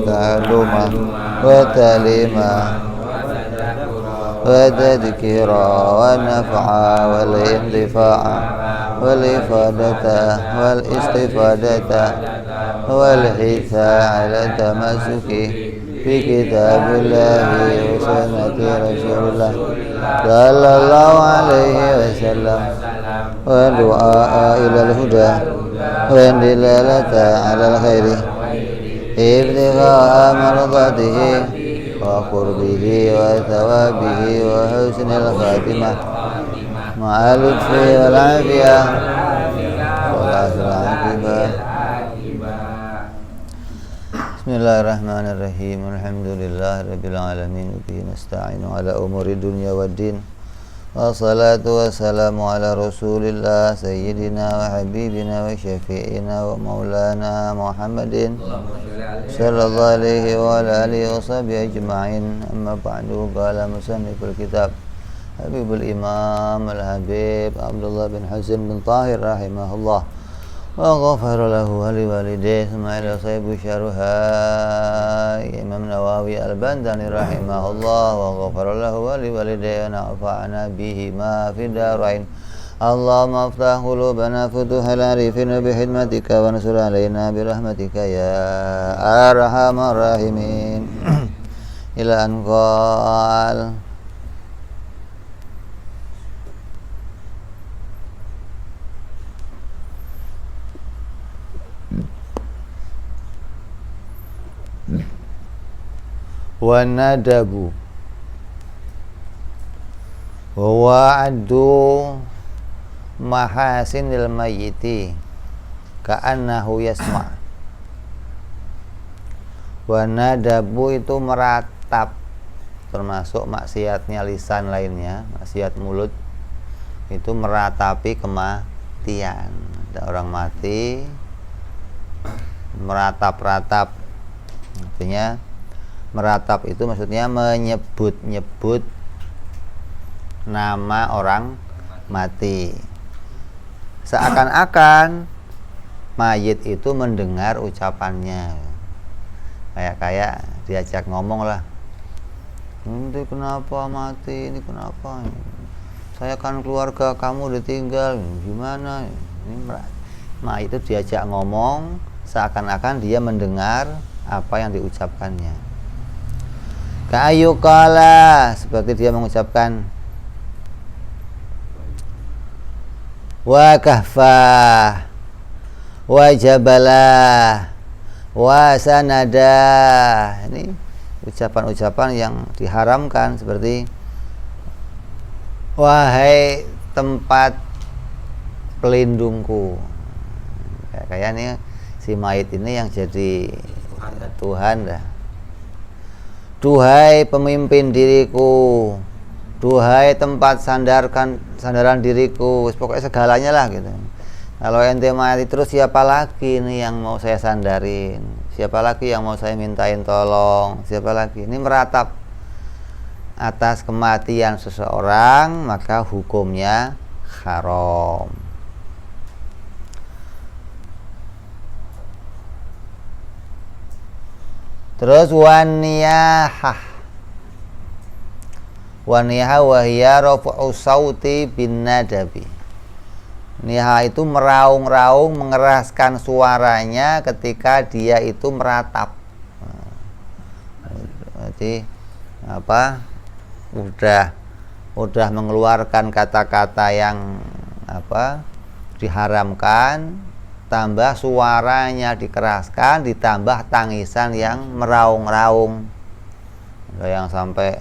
تعلما وتعليما وتذكيرا ونفعا والانتفاعا والإفادة والاستفادة والحثا على التمسك بكتاب الله وسنة رسول الله صلى الله عليه وسلم ودعاء إلى الهدى والدلالة على الخير ابتغاء مرضاته وقربه وثوابه وحسن الخاتمة مع اللطف والعافية والعافية العاقبة. Bismillahirrahmanirrahim. Alhamdulillahirabbil alamin. Bihi nasta'inu ala umuri dunya waddin. Wassalatu wassalamu ala Rasulillah sayyidina wa habibina wa syafi'ina wa maulana Muhammadin sallallahu alaihi wa ala alihi wa sahbihi ajma'in. Amma ba'du. Qala musanniful kitab Habibul Imam Al-Habib Abdullah bin Hasan bin Tahir rahimahullah wa ghafara lahu wa liwalidayhi Ismail sahibu syarha Imam Nawawi Al-Bandani rahimahullah wa ghafara lahu wa liwalidayhi wa nafa'ana bihima fid darain. Allahumma aftah qulubana futuhal arifin bihidmatika wa ansur alaina birahmatika ya arhamar rahimin. Ila an qala wanadabu wa'addu mahasinil mayyiti ka'annahu yasma'. Wanadabu itu meratap, termasuk maksiatnya lisan lainnya, maksiat mulut itu meratapi kematian. Ada orang mati meratap-ratap, artinya meratap itu maksudnya menyebut-nyebut nama orang mati, seakan-akan mayit itu mendengar ucapannya, kayak diajak ngomong lah, ini kenapa mati, ini kenapa, saya kan keluarga kamu ditinggal, gimana ini. Mayit itu diajak ngomong seakan-akan dia mendengar apa yang diucapkannya. Ka'ayukala, seperti dia mengucapkan wa kahfah wa jabalah wa sanadah. Ini ucapan-ucapan yang diharamkan, seperti wahai tempat pelindungku. Kayaknya si mayit ini yang jadi Tuhan dah. Duhai pemimpin diriku, duhai tempat sandaran diriku, pokoknya segalanya lah gitu. Kalau ente mati terus, siapa lagi nih yang mau saya sandarin, siapa lagi yang mau saya mintain tolong, siapa lagi. Ini meratap atas kematian seseorang, maka hukumnya haram. Terus waniyahah wahiyya rafu'u sauti bin nadabi. Niyah itu meraung-raung, mengeraskan suaranya ketika dia itu meratap. Jadi apa? Udah mengeluarkan kata-kata yang apa? Diharamkan, tambah suaranya dikeraskan, ditambah tangisan yang meraung-raung. Ada yang sampai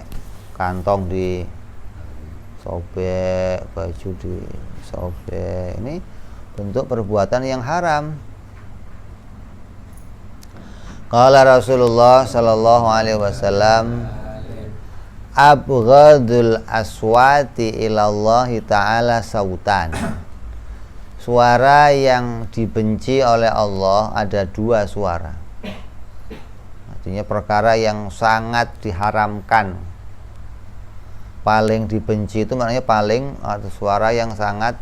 kantong disobek, baju disobek. Ini bentuk perbuatan yang haram. Qala Rasulullah sallallahu alaihi wasallam, abghadul aswati ilallahi ta'ala sautan. Suara yang dibenci oleh Allah ada dua suara. Artinya perkara yang sangat diharamkan. Paling dibenci itu maknanya paling, atau suara yang sangat,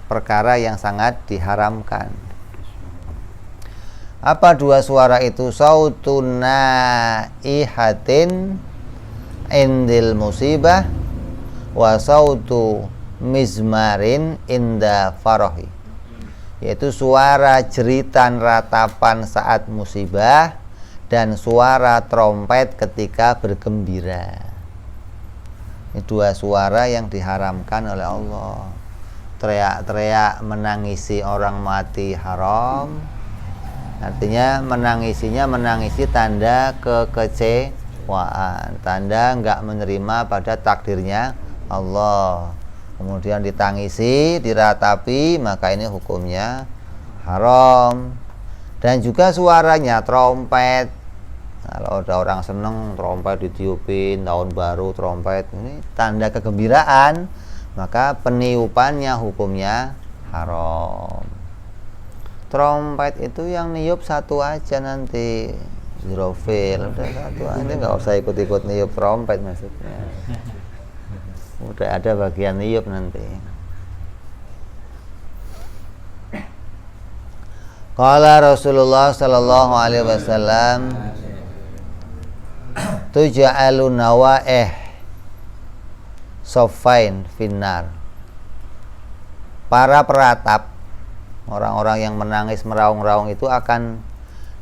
perkara yang sangat diharamkan. Apa dua suara itu? Sautun naihatin indil musibah wa sautu mizmarin inda farahi, yaitu suara jeritan ratapan saat musibah dan suara trompet ketika bergembira. Ini dua suara yang diharamkan oleh Allah. Teriak-teriak menangisi orang mati haram. Artinya menangisi tanda kekecewaan, tanda enggak menerima pada takdirnya Allah. Kemudian ditangisi, diratapi, maka ini hukumnya haram. Dan juga suaranya trompet. Kalau ada orang seneng, trompet ditiupin, tahun baru trompet, ini tanda kegembiraan, maka peniupannya hukumnya haram. Trompet itu yang niup satu aja nanti, zirofil, udah satu aja, nggak usah ikut-ikut niup trompet maksudnya. Udah ada bagian niup nanti. Qala Rasulullah sallallahu alaihi wasallam, tuja'alu nawaih sofain finnar. Para peratap, orang-orang yang menangis meraung-raung itu akan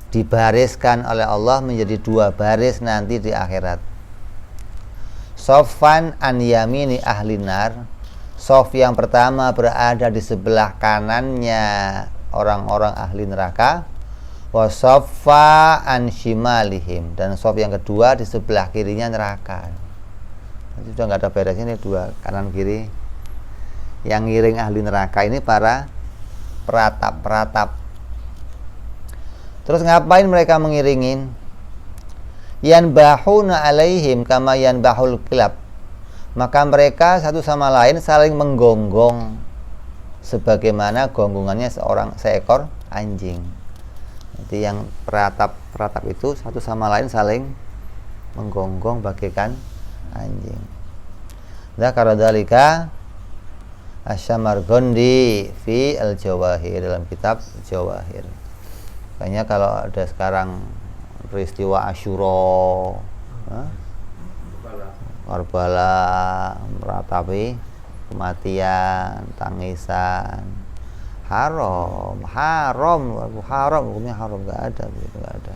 dibariskan oleh Allah menjadi dua baris nanti di akhirat. Sofan an yamini ahlinar. Sof yang pertama berada di sebelah kanannya orang-orang ahli neraka. Wasoffa an shimalihim, dan sof yang kedua di sebelah kirinya neraka. Jadi sudah nggak ada beresnya, ini dua kanan kiri. Yang ngiring ahli neraka ini para peratap. Terus ngapain mereka mengiringin? Yanbahuna alaihim kama yanbahul kilab. Maka mereka satu sama lain saling menggonggong sebagaimana gonggongannya seekor anjing. Jadi yang peratap itu satu sama lain saling menggonggong bagaikan anjing. Dzakara dzalika Asy-Syamarqandi fi al-Jawahir, dalam kitab Jawahir. Makanya kalau ada sekarang peristiwa Asyura, Karbala, meratapi kematian, tangisan, haram, hukumnya haram, nggak ada begitu, nggak ada.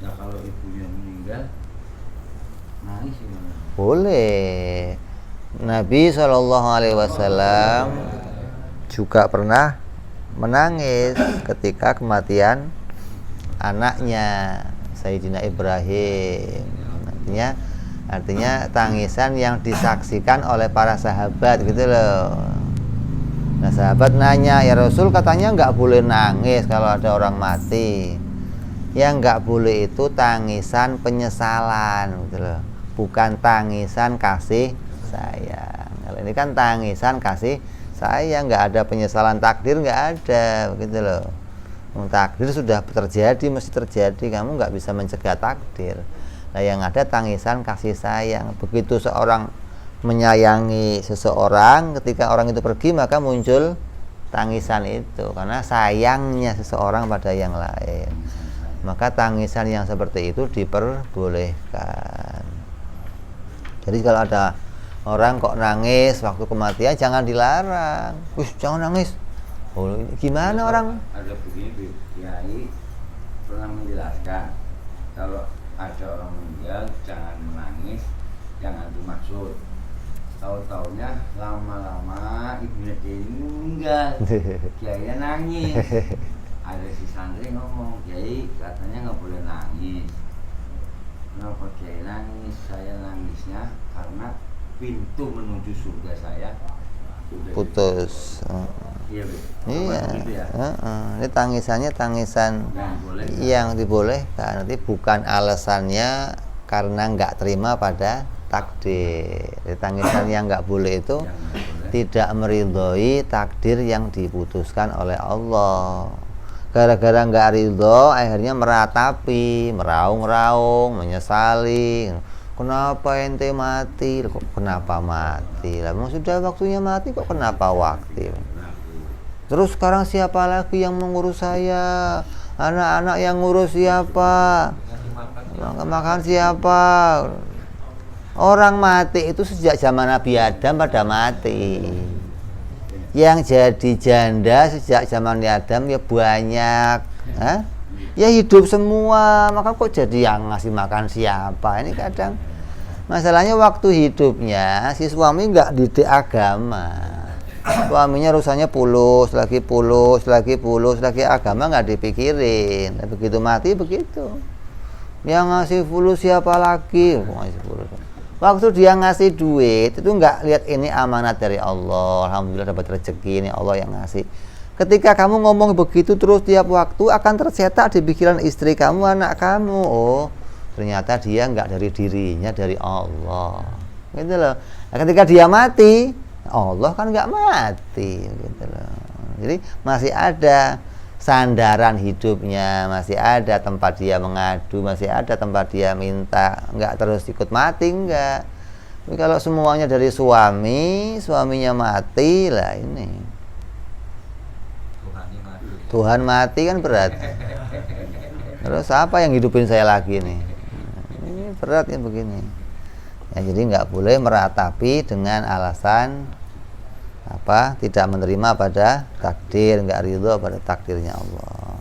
Nah kalau ibunya meninggal, nangis gimana? Boleh. Nabi SAW juga pernah menangis ketika kematian anaknya Sayyidina Ibrahim. Artinya tangisan yang disaksikan oleh para sahabat gitu loh. Nah sahabat nanya, ya Rasul katanya nggak boleh nangis kalau ada orang mati. Yang nggak boleh itu tangisan penyesalan gitu loh, bukan tangisan kasih sayang. Kalau ini kan tangisan kasih sayang, nggak ada penyesalan takdir, nggak ada begitu loh. Takdir sudah terjadi, mesti terjadi, kamu nggak bisa mencegah takdir. Nah yang ada tangisan kasih sayang. Begitu seorang menyayangi seseorang, ketika orang itu pergi maka muncul tangisan itu karena sayangnya seseorang pada yang lain. Maka tangisan yang seperti itu diperbolehkan. Jadi kalau ada orang kok nangis waktu kematian, jangan dilarang. Jangan nangis. Oh, gimana orang? Ada begini, Kiai pernah menjelaskan kalau ada orang meninggal jangan menangis, jangan dimaksud. Tahu-taunya lama-lama ibunya dia meninggal, Kiai nangis. Ada si santri ngomong, Kiai katanya nggak boleh nangis. Kenapa Kiai nangis? Saya nangisnya karena pintu menuju surga saya putus. Iya, Gitu ya? Ini tangisannya tangisan yang dibolehkan. Nanti bukan alasannya karena nggak terima pada takdir. Tangisan yang nggak boleh itu tidak meridhoi takdir yang diputuskan oleh Allah. Gara-gara nggak ridho, akhirnya meratapi, meraung-raung, menyesali. Kenapa ente mati? Kok kenapa mati? Lah sudah waktunya mati kok kenapa waktu? Terus sekarang siapa lagi yang mengurus saya? Anak-anak yang ngurus siapa? Makan siapa? Orang mati itu sejak zaman Nabi Adam pada mati. Yang jadi janda sejak zaman Nabi Adam ya banyak. Hah? Ya hidup semua. Maka kok jadi yang ngasih makan siapa? Ini kadang masalahnya waktu hidupnya si suami nggak didik agama. Suaminya rusaknya pulus lagi agama nggak dipikirin. Begitu mati begitu. Yang ngasih fulus siapa lagi? Waktu dia ngasih duit itu nggak lihat ini amanat dari Allah, alhamdulillah dapat rezeki, ini Allah yang ngasih. Ketika kamu ngomong begitu terus tiap waktu akan tercetak di pikiran istri kamu, anak kamu. Oh, ternyata dia nggak dari dirinya, dari Allah. Gitu loh. Nah, ketika dia mati, Allah kan nggak mati, gitu loh. Jadi masih ada sandaran hidupnya, masih ada tempat dia mengadu, masih ada tempat dia minta, nggak terus ikut mati, enggak. Tapi kalau semuanya dari suaminya mati lah ini. Tuhan mati kan berat. Terus apa yang hidupin saya lagi nih? Ini berat ya begini. Ya, jadi nggak boleh meratapi dengan alasan tidak menerima pada takdir, nggak ridho pada takdirnya Allah.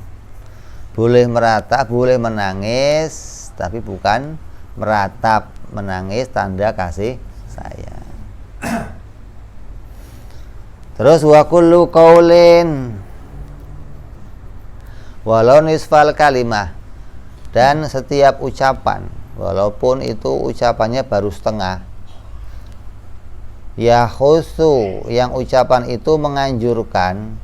Boleh meratap, boleh menangis, tapi bukan meratap menangis tanda kasih sayang. Terus wa kullu qaulin walau nisfal kalimah, dan setiap ucapan walaupun itu ucapannya baru setengah, ya khusu, yang ucapan itu menganjurkan,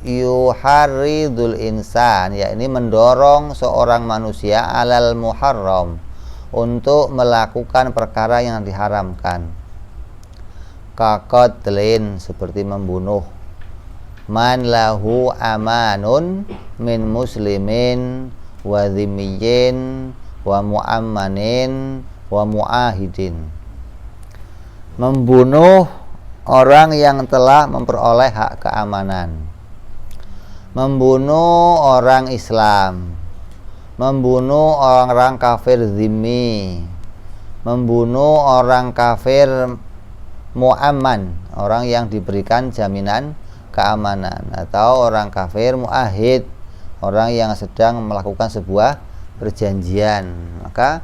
yuharridul insan, yakni mendorong seorang manusia alal muharram, untuk melakukan perkara yang diharamkan. Kaqatlin, seperti membunuh, man lahu amanun min muslimin wa dhimmiyin wa mu'ammanin wa mu'ahidin, membunuh orang yang telah memperoleh hak keamanan, membunuh orang Islam, membunuh orang kafir zimmi, membunuh orang kafir mu'amman, orang yang diberikan jaminan keamanan, atau orang kafir mu'ahid, orang yang sedang melakukan sebuah perjanjian. Maka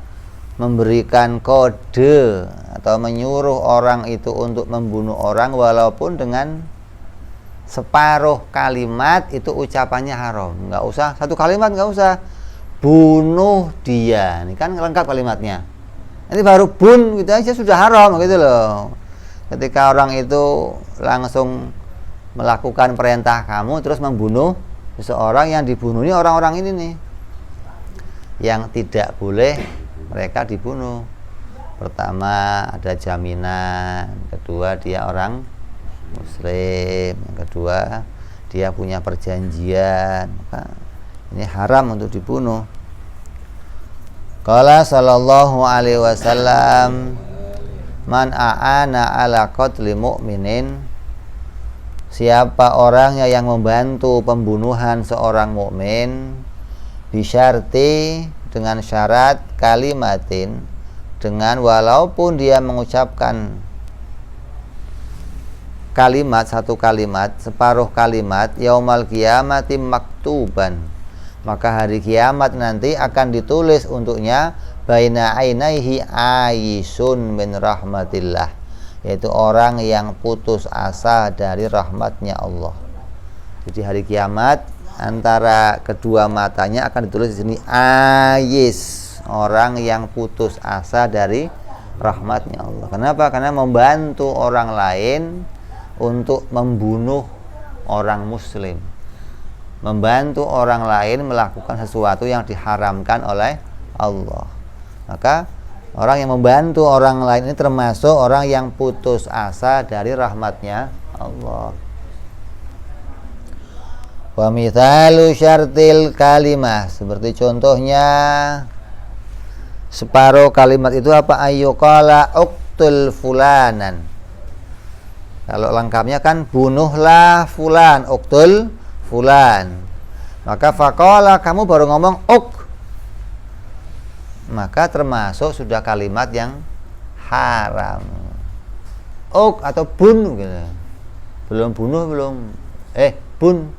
memberikan kode atau menyuruh orang itu untuk membunuh orang walaupun dengan separuh kalimat, itu ucapannya haram. Nggak usah satu kalimat, nggak usah bunuh dia, ini kan lengkap kalimatnya. Ini baru bun gitu aja sudah haram gitu loh. Ketika orang itu langsung melakukan perintah kamu terus membunuh seseorang, yang dibunuh ini orang-orang ini nih yang tidak boleh mereka dibunuh. Pertama ada jaminan, kedua dia orang muslim, yang kedua dia punya perjanjian, maka ini haram untuk dibunuh. Qala sallallahu alaihi wasallam, man a'ana ala qatli mu'minin, siapa orangnya yang membantu pembunuhan seorang mukmin, bisyarti, dengan syarat, kalimatin, dengan walaupun dia mengucapkan kalimat, satu kalimat, separuh kalimat, yaumal qiyamati maktuban, maka hari kiamat nanti akan ditulis untuknya baina ainaihi ayisun min rahmatillah, yaitu orang yang putus asa dari rahmatnya Allah. Jadi hari kiamat antara kedua matanya akan ditulis di sini ayis, orang yang putus asa dari rahmatnya Allah. Kenapa? Karena membantu orang lain untuk membunuh orang muslim, membantu orang lain melakukan sesuatu yang diharamkan oleh Allah. Maka orang yang membantu orang lain ini termasuk orang yang putus asa dari rahmatnya Allah. Wa mithalu syartil kalimah, seperti contohnya separuh kalimat itu apa? Ayyuqala uqtul fulanan, Kalau lengkapnya kan bunuhlah fulan, uktul fulan. Maka faqala, kamu baru ngomong maka termasuk sudah kalimat yang haram. Atau bun gitu. Belum bunuh, bun,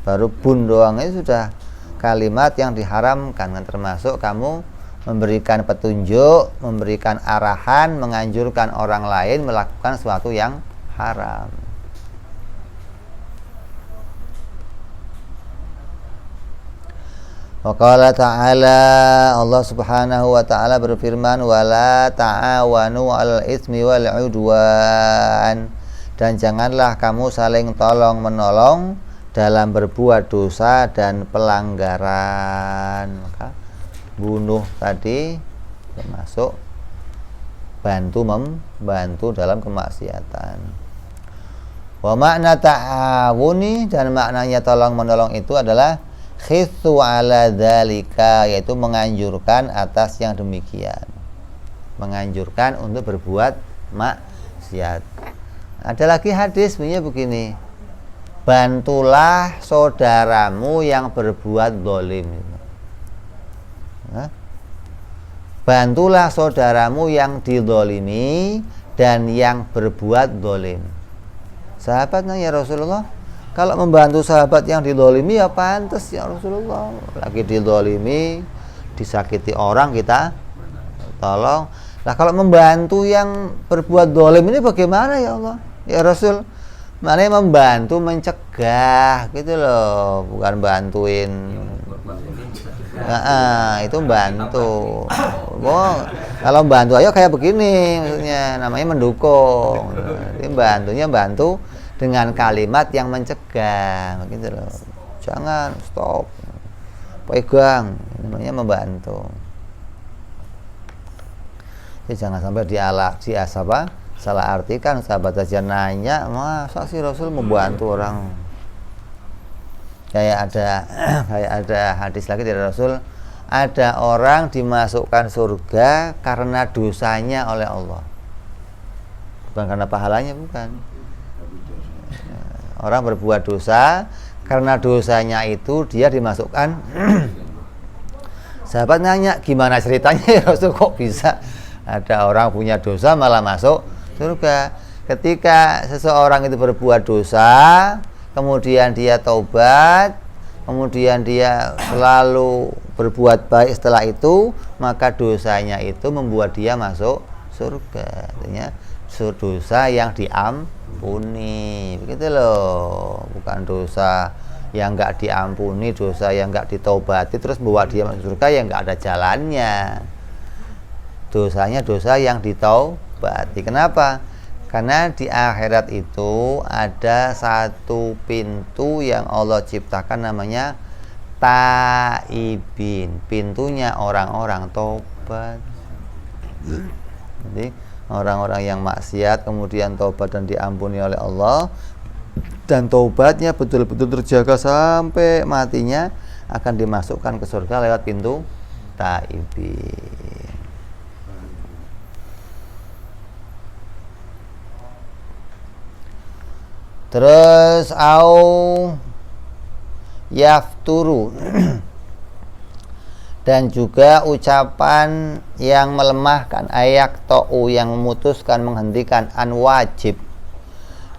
baru bun doang itu sudah kalimat yang diharamkan. Dan termasuk kamu memberikan petunjuk, memberikan arahan, menganjurkan orang lain melakukan sesuatu yang haram. Wa qala ta'ala, Allah Subhanahu wa ta'ala berfirman, wala ta'awanu 'alal itsmi wal 'udwan, dan janganlah kamu saling tolong menolong dalam berbuat dosa dan pelanggaran. Maka bunuh tadi termasuk membantu dalam kemaksiatan. Wa makna ta'awuni, dan maknanya tolong menolong itu adalah khithu ala dzalika, yaitu menganjurkan atas yang demikian, menganjurkan untuk berbuat maksiat. Ada lagi hadis bunyinya begini, bantulah saudaramu yang berbuat zalim. Bantulah saudaramu yang dizalimi dan yang berbuat zalim. Sahabat nanya, ya Rasulullah, kalau membantu sahabat yang dizalimi ya pantas ya Rasulullah. Lagi dizalimi, disakiti orang kita tolong. Nah kalau membantu yang berbuat zalim ini bagaimana ya Allah? Ya Rasul, maknanya membantu mencegah gitu loh, bukan bantuin. Itu bantu. Kalau bantu ayo kayak begini, maksudnya namanya mendukung. Ini bantu dengan kalimat yang mencegah, gitu loh. Jangan, stop, pegang, namanya membantu. Jadi jangan sampai salah artikan. Sahabat aja nanya, masa sih Rasul membantu orang? Kayak ada hadis lagi dari Rasul, ada orang dimasukkan surga karena dosanya oleh Allah, bukan karena pahalanya, bukan. Orang berbuat dosa, karena dosanya itu dia dimasukkan. Sahabat nanya, gimana ceritanya ya Rasul, kok bisa ada orang punya dosa malah masuk surga? Ketika seseorang itu berbuat dosa, kemudian dia taubat, kemudian dia selalu berbuat baik setelah itu, maka dosanya itu membuat dia masuk surga. Artinya dosa yang diampuni, begitu loh, bukan dosa yang nggak diampuni, dosa yang nggak ditaubati terus membawa dia masuk surga, yang nggak ada jalannya. Dosanya dosa yang ditaubati. Kenapa? Karena di akhirat itu ada satu pintu yang Allah ciptakan, namanya taibin, pintunya orang-orang taubat. Jadi orang-orang yang maksiat kemudian taubat dan diampuni oleh Allah, dan taubatnya betul-betul terjaga sampai matinya, akan dimasukkan ke surga lewat pintu taibin. Terus yafturu dan juga ucapan yang melemahkan, ayaqta'u yang memutuskan, menghentikan, an wajib,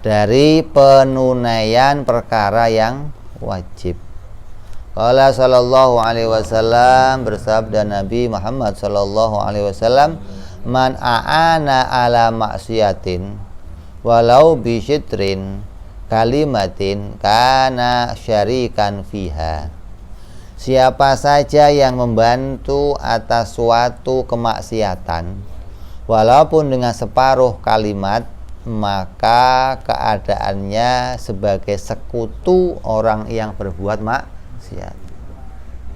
dari penunaian perkara yang wajib. Qala sallallahu alaihi wasallam, bersabda Nabi Muhammad sallallahu alaihi wasallam, man a'ana ala maksiatin walau bisyitrin kalimatin kana syarikan fiha. Siapa saja yang membantu atas suatu kemaksiatan walaupun dengan separuh kalimat, maka keadaannya sebagai sekutu orang yang berbuat maksiat.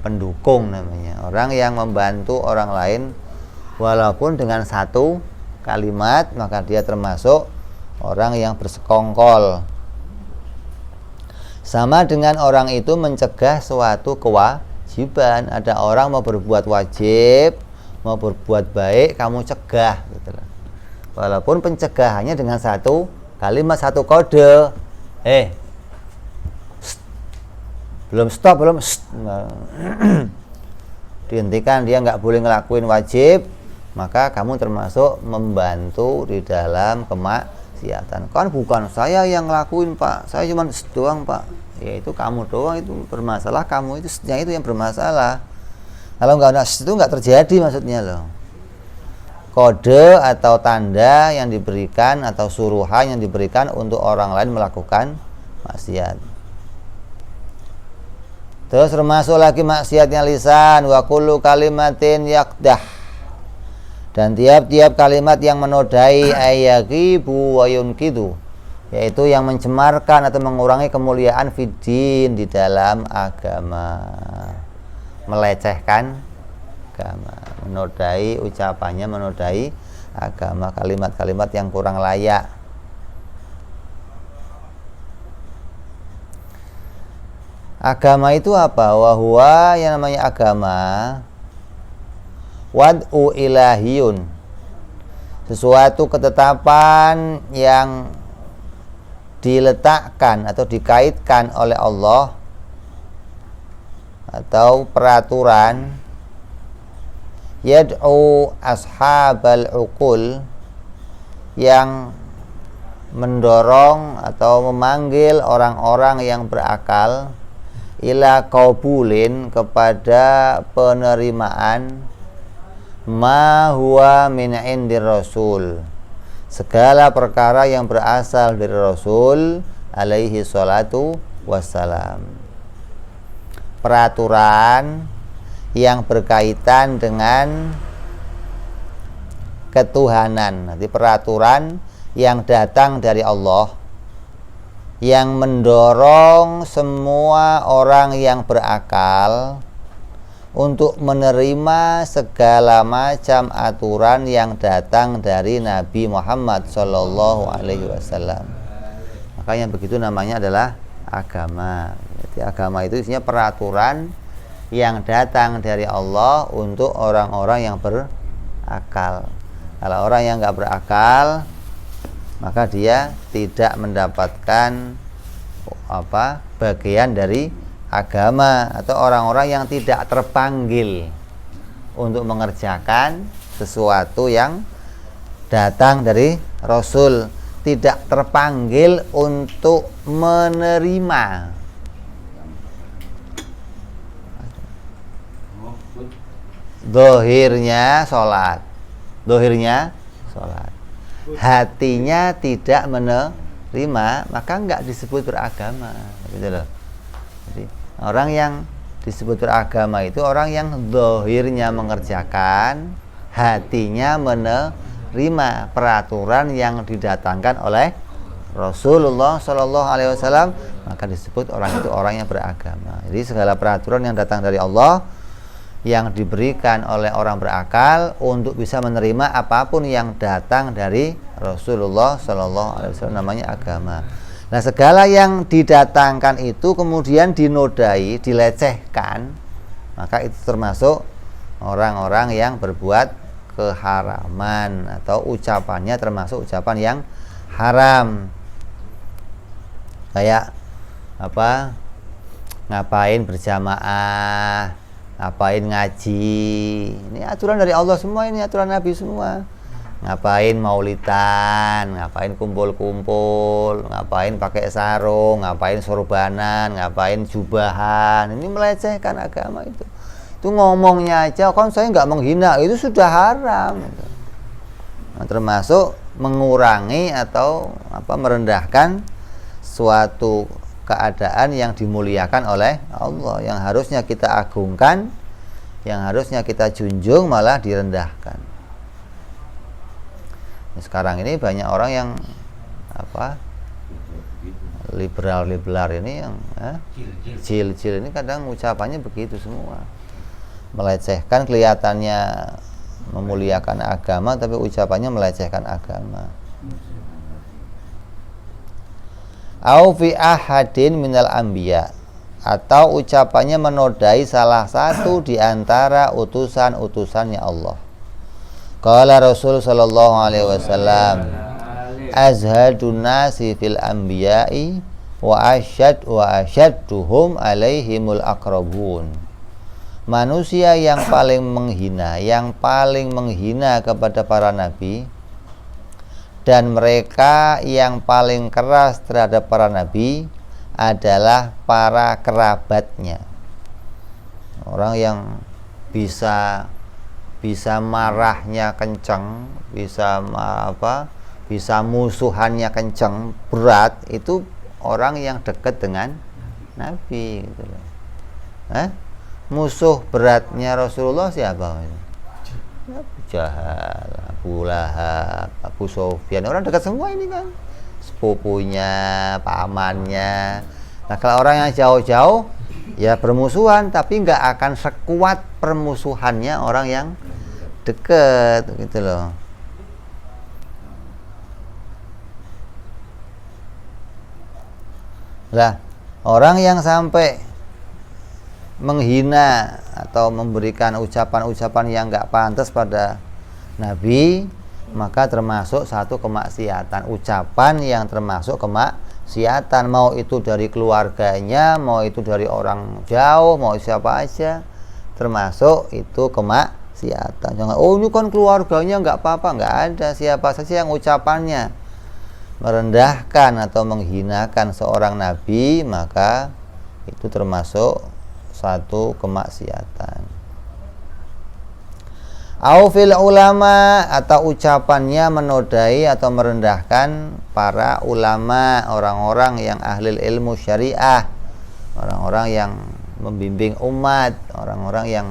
Pendukung namanya, orang yang membantu orang lain walaupun dengan satu kalimat, maka dia termasuk orang yang bersekongkol. Sama dengan orang itu mencegah suatu kewajiban. Ada orang mau berbuat wajib, mau berbuat baik, kamu cegah gitu loh. Walaupun pencegahannya dengan satu kalimat satu kode, belum stop, dihentikan, dia nggak boleh ngelakuin wajib, maka kamu termasuk membantu di dalam kemaksiatan. Kan bukan saya yang ngelakuin Pak, saya cuma doang Pak. Ya itu kamu doang itu bermasalah, kamu itu yang bermasalah. Kalau itu nggak terjadi maksudnya loh. Kode atau tanda yang diberikan atau suruhan yang diberikan untuk orang lain melakukan maksiat. Terus termasuk lagi maksiatnya lisan, wa kullu kalimatin yaqdah. Dan tiap-tiap kalimat yang menodai ayyaqibu wa yunqidu, yaitu yang mencemarkan atau mengurangi kemuliaan fiddin di dalam agama. Melecehkan agama, menodai ucapannya, menodai agama, kalimat-kalimat yang kurang layak. Agama itu apa? Wahwa, yang namanya agama, wad'u ilahiyun, sesuatu ketetapan yang diletakkan atau dikaitkan oleh Allah, atau peraturan yad'u ashabal uqul, yang mendorong atau memanggil orang-orang yang berakal ila qaubulin, kepada penerimaan ma huwa min indir rasul, segala perkara yang berasal dari Rasul alaihi salatu wassalam. Peraturan yang berkaitan dengan ketuhanan, nanti peraturan yang datang dari Allah, yang mendorong semua orang yang berakal untuk menerima segala macam aturan yang datang dari Nabi Muhammad Sallallahu Alaihi Wasallam. Makanya begitu namanya adalah agama. Jadi agama itu isinya peraturan yang datang dari Allah untuk orang-orang yang berakal. Kalau orang yang nggak berakal, maka dia tidak mendapatkan bagian dari agama, atau orang-orang yang tidak terpanggil untuk mengerjakan sesuatu yang datang dari Rasul, tidak terpanggil untuk menerima. Dohirnya sholat, hatinya tidak menerima, maka enggak disebut beragama, gitu loh. Jadi orang yang disebut beragama itu orang yang dohirnya mengerjakan, hatinya menerima peraturan yang didatangkan oleh Rasulullah Shallallahu Alaihi Wasallam, maka disebut orang itu orang yang beragama. Jadi segala peraturan yang datang dari Allah, yang diberikan oleh orang berakal untuk bisa menerima apapun yang datang dari Rasulullah Shallallahu Alaihi Wasallam, namanya agama. Nah, segala yang didatangkan itu kemudian dinodai, dilecehkan, maka itu termasuk orang-orang yang berbuat keharaman, atau ucapannya termasuk ucapan yang haram. Kayak ngapain berjamaah, ngapain ngaji, ini aturan dari Allah semua, ini aturan Nabi semua. Ngapain maulidan, ngapain kumpul-kumpul, ngapain pakai sarung, ngapain sorbanan, ngapain jubahan, ini melecehkan agama itu. Itu ngomongnya aja, kan saya nggak menghina, itu sudah haram. Nah, termasuk mengurangi atau merendahkan suatu keadaan yang dimuliakan oleh Allah, yang harusnya kita agungkan, yang harusnya kita junjung, malah direndahkan. Sekarang ini banyak orang yang liberal ini, yang cil ini kadang ucapannya begitu semua, melecehkan, kelihatannya memuliakan agama tapi ucapannya melecehkan agama. Au fi ahadin minal anbiya, atau ucapannya menodai salah satu di antara utusan-utusannya Allah. Qala Rasul sallallahu alaihi wasallam, azhadun nasi fil anbiya'i wa asyadduhum alaihimul aqrabun. Manusia yang paling menghina kepada para nabi, dan mereka yang paling keras terhadap para nabi adalah para kerabatnya. Orang yang bisa marahnya kencang, bisa musuhannya kencang, berat, itu orang yang dekat dengan nabi gitu loh. Musuh beratnya Rasulullah siapa? Abu Jahal, Abu Lahab, Abu Sufyan, orang dekat semua ini kan, sepupunya, pamannya. Nah, kalau orang yang jauh-jauh ya bermusuhan, tapi nggak akan sekuat permusuhannya orang yang dekat gitu loh. Lah, orang yang sampai menghina atau memberikan ucapan-ucapan yang nggak pantas pada Nabi, maka termasuk satu kemaksiatan, ucapan yang termasuk kemaksiatan, mau itu dari keluarganya, mau itu dari orang jauh, mau siapa aja, termasuk itu kemaksiatan. Jangan, oh ini kan keluarganya nggak apa-apa, nggak ada, siapa saja yang ucapannya merendahkan atau menghinakan seorang nabi, maka itu termasuk satu kemaksiatan. Au fil ulama, atau ucapannya menodai atau merendahkan para ulama, orang-orang yang ahli ilmu syariah, orang-orang yang membimbing umat, orang-orang yang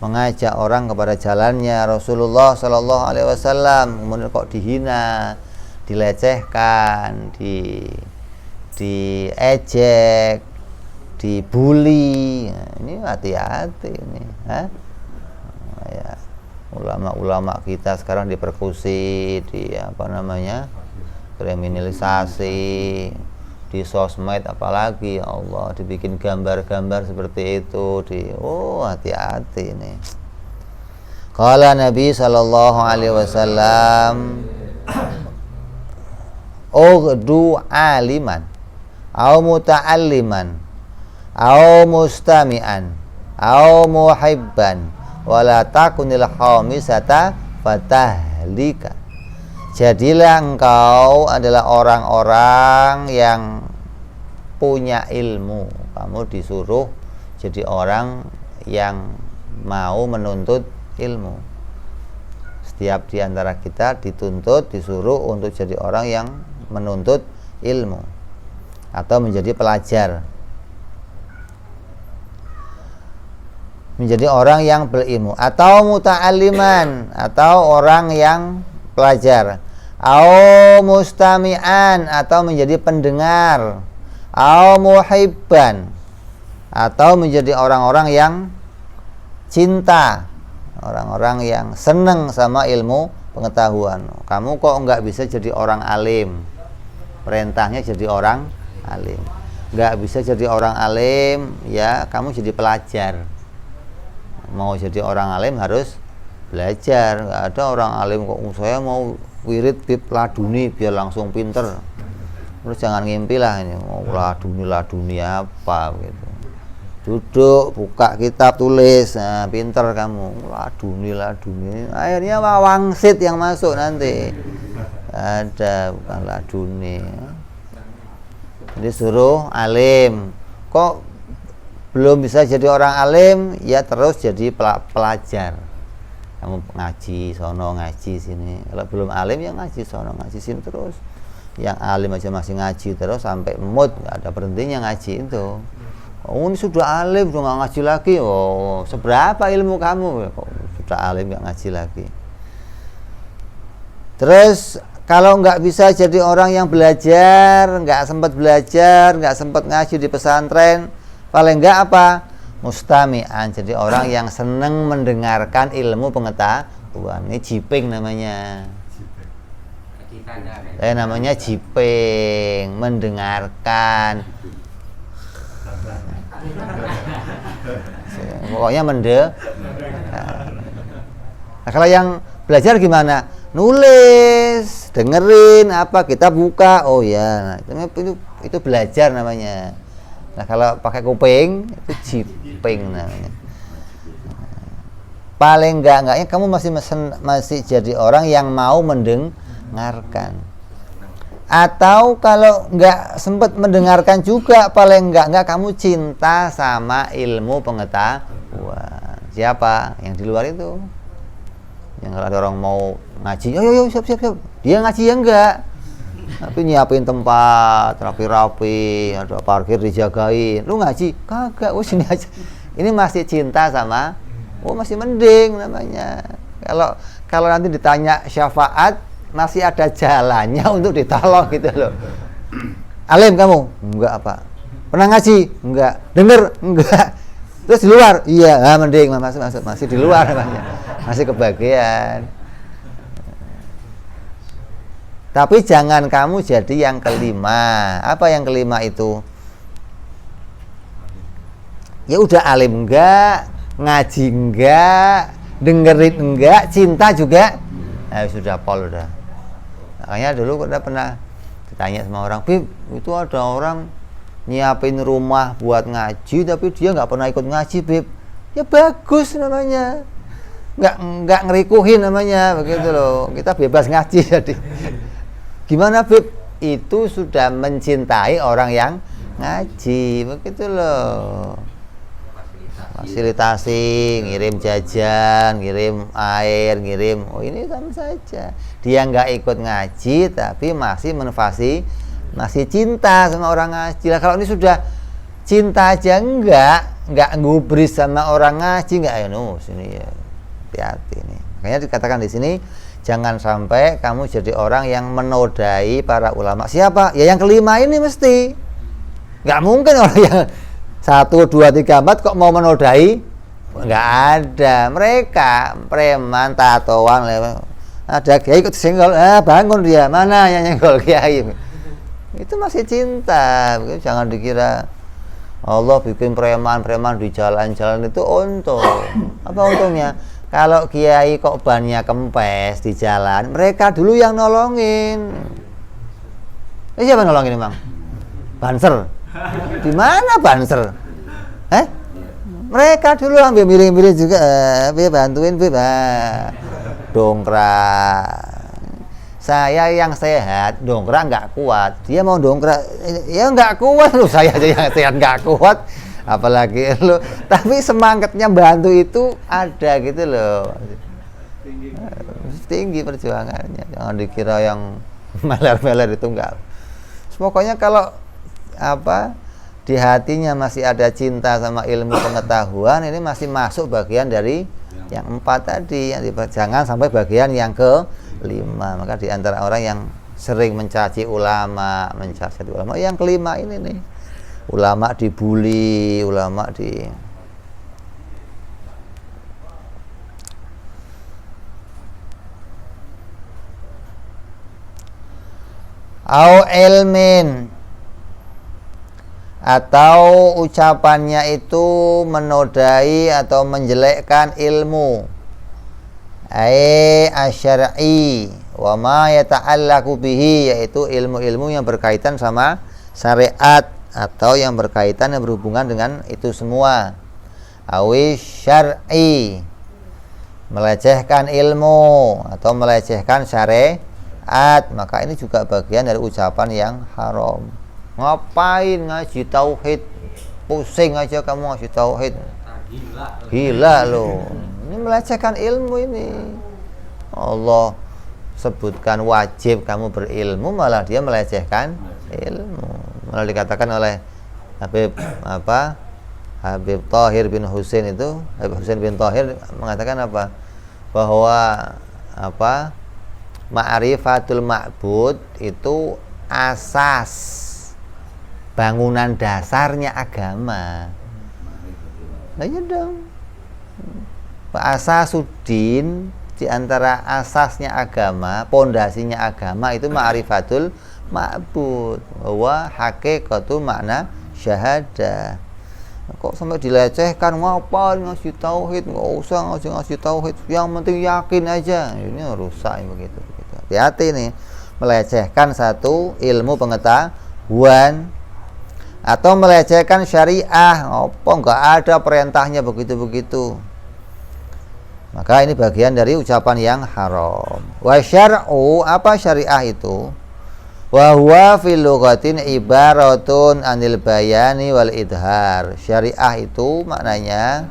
mengajak orang kepada jalannya Rasulullah Sallallahu Alaihi Wasallam, kemudian kok dihina, dilecehkan, diejek, dibully. Nah, ini hati-hati ini, ya, ulama-ulama kita sekarang dipersekusi, kriminalisasi di sosmed, apalagi ya Allah, dibikin gambar-gambar seperti itu, hati-hati ini. Qala Nabi sallallahu alaihi wasallam, ughdu aliman au muta'alliman au mustami'an au muhibban wala takunil khamisata fatahlika. Jadilah engkau adalah orang-orang yang punya ilmu. Kamu disuruh jadi orang yang mau menuntut ilmu. Setiap di antara kita dituntut, disuruh untuk jadi orang yang menuntut ilmu atau menjadi pelajar, menjadi orang yang berilmu, atau muta'alliman, atau orang yang pelajar, au mustami'an, atau menjadi pendengar, au muhibban, atau menjadi orang-orang yang cinta, orang-orang yang senang sama ilmu pengetahuan. Kamu kok enggak bisa jadi orang alim, perintahnya jadi orang alim. Enggak bisa jadi orang alim, ya kamu jadi pelajar. Mau jadi orang alim harus belajar. Nggak ada orang alim kok saya mau wirid bib laduni biar langsung pinter. Terus jangan ngimpi lah ini mau laduni apa gitu. Duduk, buka kitab, tulis, nah, pinter kamu. Laduni. Akhirnya wangsit yang masuk nanti. Ada, bukan laduni. Jadi suruh alim. Kok belum bisa jadi orang alim, ya terus jadi pelajar. Kamu ngaji sono, ngaji sini. Kalau belum alim ya ngaji sono, ngaji sini terus. Yang alim aja masih ngaji terus sampai mood, nggak ada berhentinya ngaji itu. Oh ini sudah alim, sudah nggak ngaji lagi. Oh seberapa ilmu kamu? Kok sudah alim nggak ngaji lagi? Terus kalau nggak bisa jadi orang yang belajar, nggak sempat belajar, nggak sempat ngaji di pesantren, paling nggak apa? Mustami'an, jadi orang yang senang mendengarkan ilmu pengetahuan. Ini jiping namanya. Namanya jiping, mendengarkan. Pokoknya nah, kalau yang belajar gimana? Nulis, dengerin apa kita buka, oh ya, nah, itu belajar namanya. Nah kalau pakai kuping itu jiping namanya. Paling enggaknya kamu masih jadi orang yang mau mendengarkan. Atau kalau nggak sempat mendengarkan juga, paling enggak kamu cinta sama ilmu pengetahuan. Siapa yang di luar itu? Yang kalau ada orang mau ngaji, yo siap. Dia ngaji ya enggak, tapi nyiapin tempat rapi-rapi, ada parkir dijagain. Lu ngaji kagak? Oh sini aja. Ini masih cinta sama, oh masih mending namanya. Kalau nanti ditanya syafaat, masih ada jalannya untuk ditolong gitu loh. Alim kamu? Enggak apa. Pernah ngaji? Enggak. Dengar? Enggak. Terus di luar? Iya, mending masih di luar namanya. Masih kebagian. Tapi jangan kamu jadi yang kelima. Apa yang kelima itu? Ya udah alim enggak, ngaji enggak, dengerin enggak, cinta juga. Nah, sudah pol udah. Makanya dulu udah pernah ditanya sama orang, Bib, itu ada orang nyiapin rumah buat ngaji tapi dia nggak pernah ikut ngaji, Bib. Ya bagus namanya, nggak ngerikuhin namanya, begitu loh. Kita bebas ngaji jadi. Gimana, Bib? Itu sudah mencintai orang yang ngaji, begitu loh. Fasilitasi, ngirim jajan, ngirim air, ngirim, oh ini sama saja. Dia nggak ikut ngaji tapi masih masih cinta sama orang ngaji. Lah kalau ini sudah cinta aja nggak ngubris sama orang ngaji, nggak, ya sini ya hati-hati nih. Makanya dikatakan di sini jangan sampai kamu jadi orang yang menodai para ulama. Siapa? Ya yang kelima ini mesti. Nggak mungkin orang yang 1, 2, 3, 4 kok mau menodai? Nggak ada. Mereka preman, tatoan, ada kiai ikut senggol, bangun dia, mana yang nyenggol kiai? Itu masih cinta. Jangan dikira Allah bikin preman di jalan-jalan itu untung. Apa untungnya? Kalau kiai kok bannya kempes di jalan, mereka dulu yang nolongin. Siapa nolongin emang? Banser. Di mana Banser? Mereka dulu ambil miring-miring juga, bantuin dongkrak. Saya yang sehat, dongkrak nggak kuat. Dia mau dongkrak, ya nggak kuat loh. Saya aja yang sehat nggak kuat, apalagi lo. Tapi semangatnya bantu itu ada gitu loh. Tinggi perjuangannya. Jangan dikira yang meler-meler itu enggak. Pokoknya kalau di hatinya masih ada cinta sama ilmu pengetahuan, ini masih masuk bagian dari yang 4 tadi. Jangan sampai bagian yang ke-5. Maka di antara orang yang sering mencaci ulama, yang kelima ini nih, ulama dibully, ulama di au ilmin, atau ucapannya itu menodai atau menjelekkan ilmu, asyar'i wa ma yata'allaqu bihi, yaitu ilmu-ilmu yang berkaitan sama syariat atau yang berkaitan yang berhubungan dengan itu semua. Syar'i, melecehkan ilmu atau melecehkan syariat, maka ini juga bagian dari ucapan yang haram. Ngapain ngaji tauhid? Pusing aja kamu ngaji tauhid. Gila loh. Ini melecehkan ilmu ini. Allah sebutkan wajib kamu berilmu, malah dia melecehkan ilmu. Malah dikatakan oleh Habib Thahir bin Husain itu, Habib Husain bin Thahir mengatakan bahwa ma'rifatul ma'bud itu asas, bangunan dasarnya agama. Nah ya dong. Asasuddin, di antara asasnya agama, pondasinya agama itu ma'rifatul ma'bud, bahwa hakikatu makna syahadah. Kok sampai dilecehkan, ngapain ngasih tauhid? Nggak usah ngasih tauhid, yang penting yakin aja. Ini rusak begitu. Hati-hati nih. melecehkan satu ilmu pengetahuan atau melecehkan syariah, enggak ada perintahnya begitu-begitu, maka ini bagian dari ucapan yang haram. Wa syar'u, apa syariah itu? Wa huwa fil lughatin ibaratun anil bayani wal idhar. Syariah itu maknanya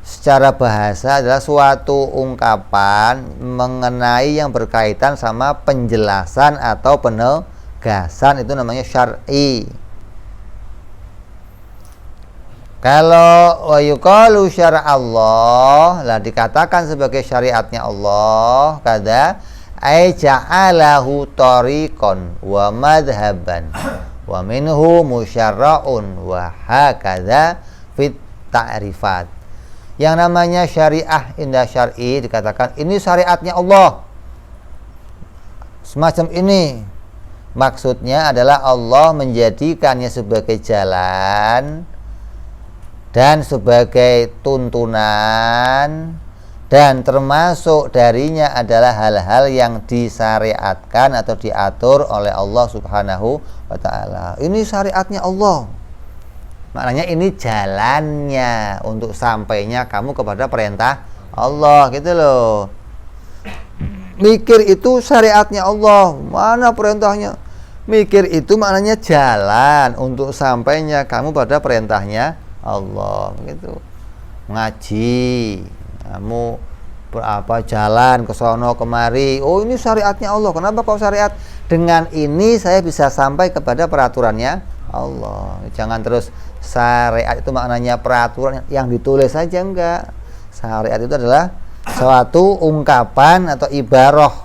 secara bahasa adalah suatu ungkapan mengenai yang berkaitan sama penjelasan atau penegasan, itu namanya syar'i. Kalau wa yuqalu syara'allah, lah dikatakan sebagai syariatnya Allah, kada ai ja'alahu tariqan wa madhaban wa minhu musyarra'un wa hakadha fit ta'rifat. Yang namanya syariah indah syar'i dikatakan ini syariatnya Allah, semacam ini. Maksudnya adalah Allah menjadikannya sebagai jalan dan sebagai tuntunan, dan termasuk darinya adalah hal-hal yang disyariatkan atau diatur oleh Allah Subhanahu wa ta'ala. Ini syariatnya Allah, maknanya ini jalannya untuk sampainya kamu kepada perintah Allah, gitu loh. Mikir itu syariatnya Allah, mana perintahnya? Mikir itu maknanya jalan untuk sampainya kamu pada perintahnya Allah, gitu. Ngaji, kamu jalan ke sono kemari, oh ini syariatnya Allah. Kenapa kok syariat? Dengan ini saya bisa sampai kepada peraturannya Allah. Jangan terus syariat itu maknanya peraturan yang ditulis saja, enggak. Syariat itu adalah suatu ungkapan atau ibarah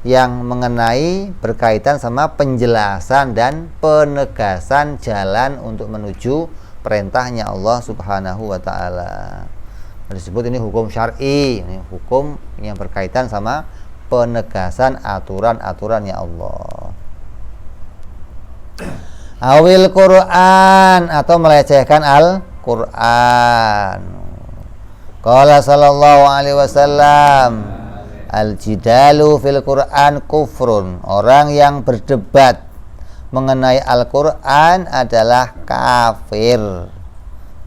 yang mengenai berkaitan sama penjelasan dan penegasan jalan untuk menuju perintahnya Allah Subhanahu wa ta'ala. Disebut ini hukum syar'i, ini hukum yang berkaitan sama penegasan aturan-aturannya Allah. Awil Quran, atau melecehkan Al-Quran. Qala sallallahu alaihi wasallam, al-jidalu fil Quran kufrun. Orang yang berdebat mengenai Al-Quran adalah kafir.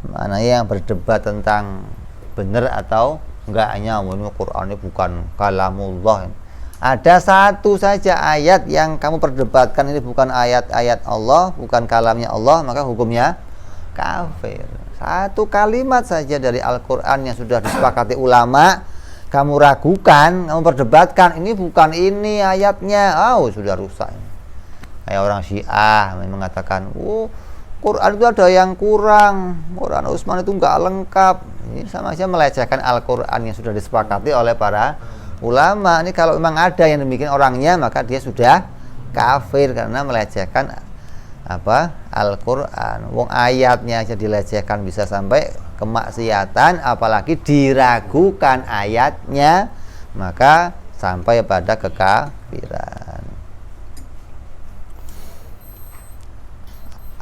Mana yang berdebat tentang benar atau enggaknya, ini Quran ini bukan kalamullah. Ada satu saja ayat yang kamu perdebatkan ini bukan ayat-ayat Allah, bukan kalamnya Allah, maka hukumnya kafir. Satu kalimat saja dari Al-Quran yang sudah disepakati ulama, kamu ragukan, kamu perdebatkan, ini bukan ini ayatnya, sudah rusak. Kayak orang Syiah mengatakan, Quran itu ada yang kurang, Quran Utsman itu enggak lengkap. Ini sama saja melecehkan Al-Quran yang sudah disepakati oleh para ulama. Ini kalau memang ada yang demikian orangnya, maka dia sudah kafir karena melecehkan Al-Quran. Wong ayatnya aja dilecehkan bisa sampai kemaksiatan, apalagi diragukan ayatnya, maka sampai pada kekafiran.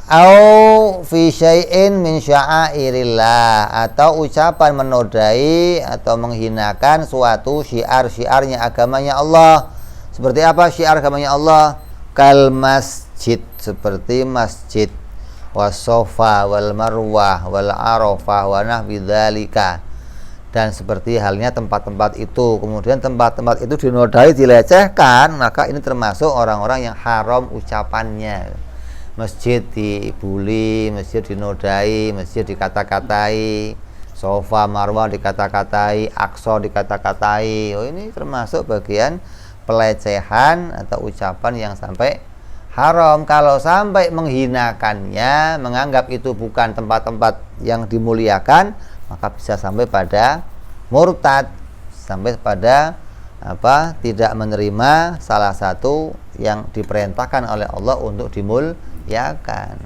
Au fi syai'in min sya'airillah, atau ucapan menodai atau menghinakan suatu syiar-syiarnya agamanya Allah. Seperti apa syiar agamanya Allah? Kal masjid, seperti masjid, wasofa wal marwah wal arafah wa nahwi dzalika, dan seperti halnya tempat-tempat itu. Kemudian tempat-tempat itu dinodai, dilecehkan, maka ini termasuk orang-orang yang haram ucapannya. Masjid dibuli, masjid dinodai, masjid dikata-katai, sofa marwah dikata-katai, aqsa dikata-katai. Ini termasuk bagian pelecehan atau ucapan yang sampai haram. Kalau sampai menghinakannya, menganggap itu bukan tempat-tempat yang dimuliakan, maka bisa sampai pada murtad, sampai pada tidak menerima salah satu yang diperintahkan oleh Allah untuk dimuliakan.